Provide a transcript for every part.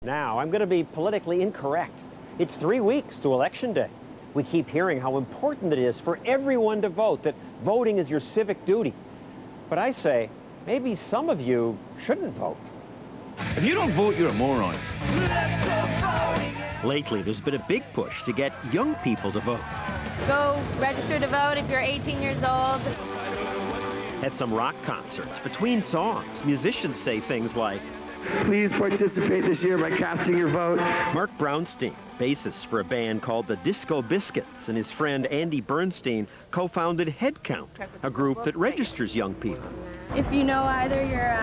Now, I'm going to be politically incorrect. It's 3 weeks to Election Day. We keep hearing how important it is for everyone to vote, that voting is your civic duty. But I say, maybe some of you shouldn't vote. If you don't vote, you're a moron. Let's go voting. Lately, there's been a big push to get young people to vote. Go register to vote if you're 18 years old. At some rock concerts, between songs, musicians say things like, "Please participate this year by casting your vote." Mark Brownstein, bassist for a band called the Disco Biscuits, and his friend Andy Bernstein co-founded Headcount, a group that registers young people. If you know either your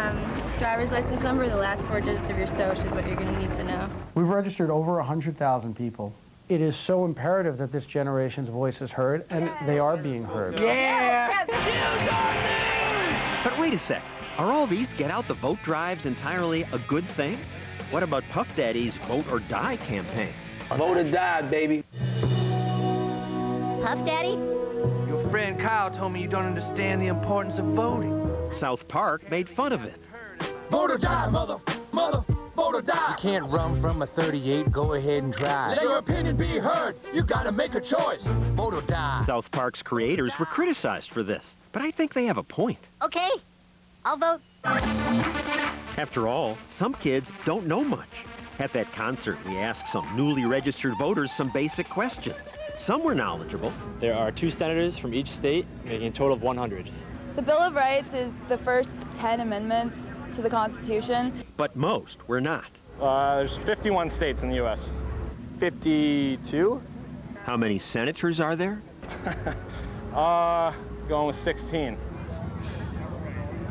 driver's license number or the last 4 digits of your social is what you're going to need to know. We've registered over 100,000 people. It is so imperative that this generation's voice is heard, and they are being heard. Yeah! But wait a sec. Are all these get-out-the-vote drives entirely a good thing? What about Puff Daddy's Vote or Die campaign? Vote or die, baby. Puff Daddy? Your friend Kyle told me you don't understand the importance of voting. South Park made fun of it. Vote or die, vote or die. You can't run from a 38, go ahead and try. Let your opinion be heard. You gotta make a choice. Vote or die. South Park's creators were criticized for this, but I think they have a point. Okay, I'll vote. After all, some kids don't know much. At that concert, we asked some newly registered voters some basic questions. Some were knowledgeable. There are 2 senators from each state, making a total of 100. The Bill of Rights is the first 10 amendments to the Constitution. But most were not. There's 51 states in the U.S. 52? How many senators are there? Going with 16.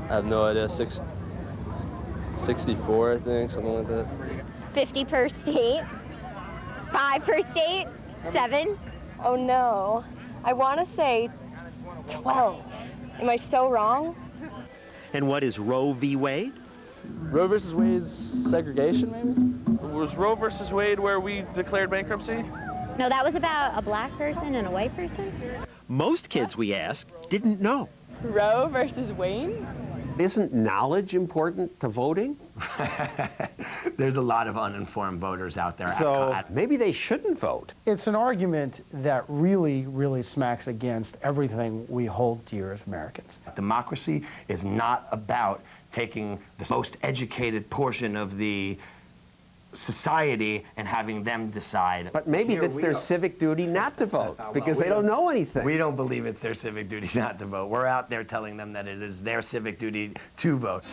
I have no idea. 64, I think, something like that. 50 per state. 5 per state. 7. Oh no. I want to say 12. Am I so wrong? And what is Roe v. Wade? Roe versus Wade's segregation, maybe? Was Roe versus Wade where we declared bankruptcy? No, that was about a black person and a white person. Most kids we asked didn't know. Roe versus Wayne? Isn't knowledge important to voting? There's a lot of uninformed voters out there. So maybe they shouldn't vote. It's an argument that really, really smacks against everything we hold dear as Americans. Democracy is not about taking the most educated portion of the society and having them decide. But maybe that's their civic duty not to vote, because they don't know anything. We don't believe it's their civic duty not to vote. We're out there telling them that it is their civic duty to vote.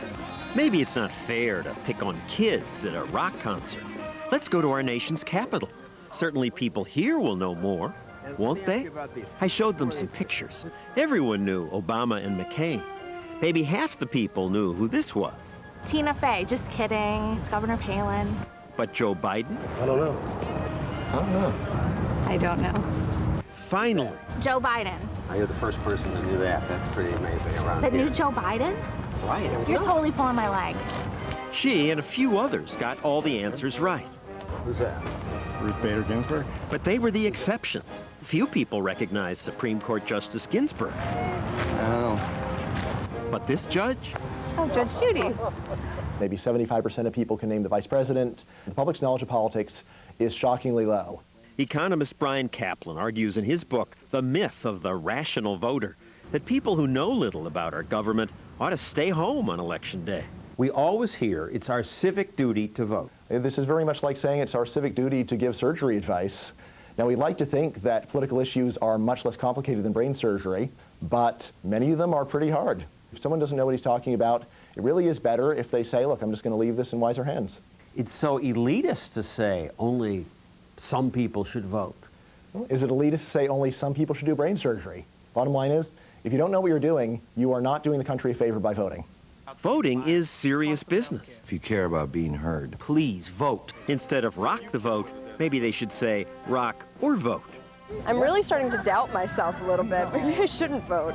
Maybe it's not fair to pick on kids at a rock concert. Let's go to our nation's capital. Certainly people here will know more, won't they? I showed them some pictures. Everyone knew Obama and McCain. Maybe half the people knew who this was. Tina Fey, just kidding. It's Governor Palin. But Joe Biden? I don't know. I don't know. Finally. Joe Biden. You're the first person to do that. That's pretty amazing around The here. new Joe Biden? Right. You're totally pulling my leg. She and a few others got all the answers right. Who's that? Ruth Bader Ginsburg? But they were the exceptions. Few people recognized Supreme Court Justice Ginsburg. Oh. But this judge? Oh, Judge Judy. Maybe 75% of people can name the vice president. The public's knowledge of politics is shockingly low. Economist Brian Kaplan argues in his book, The Myth of the Rational Voter, that people who know little about our government ought to stay home on Election Day. We always hear it's our civic duty to vote. This is very much like saying it's our civic duty to give surgery advice. Now, we'd like to think that political issues are much less complicated than brain surgery, but many of them are pretty hard. If someone doesn't know what he's talking about, it really is better if they say, look, I'm just going to leave this in wiser hands. It's so elitist to say only some people should vote. Well, is it elitist to say only some people should do brain surgery? Bottom line is, if you don't know what you're doing, you are not doing the country a favor by voting. Voting is serious business. If you care about being heard, please vote. Instead of rock the vote, maybe they should say rock or vote. I'm really starting to doubt myself a little bit. Maybe I shouldn't vote.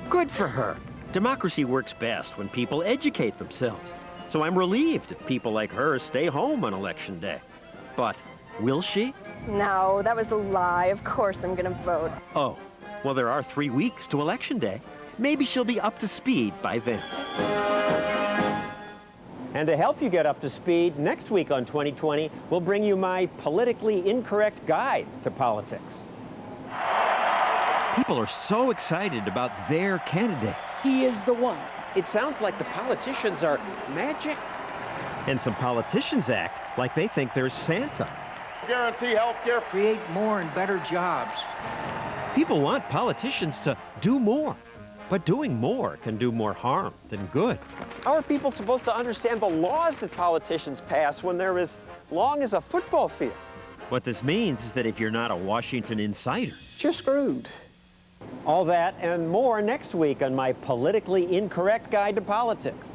Good for her. Democracy works best when people educate themselves. So I'm relieved if people like her stay home on Election Day. But will she? No, that was a lie. Of course I'm going to vote. Oh, well, there are 3 weeks to Election Day. Maybe she'll be up to speed by then. And to help you get up to speed, next week on 2020, we'll bring you my politically incorrect guide to politics. People are so excited about their candidate. He is the one. It sounds like the politicians are magic. And some politicians act like they think they're Santa. Guarantee health care. Create more and better jobs. People want politicians to do more. But doing more can do more harm than good. How are people supposed to understand the laws that politicians pass when they're as long as a football field? What this means is that if you're not a Washington insider, you're screwed. All that and more next week on my politically incorrect guide to politics.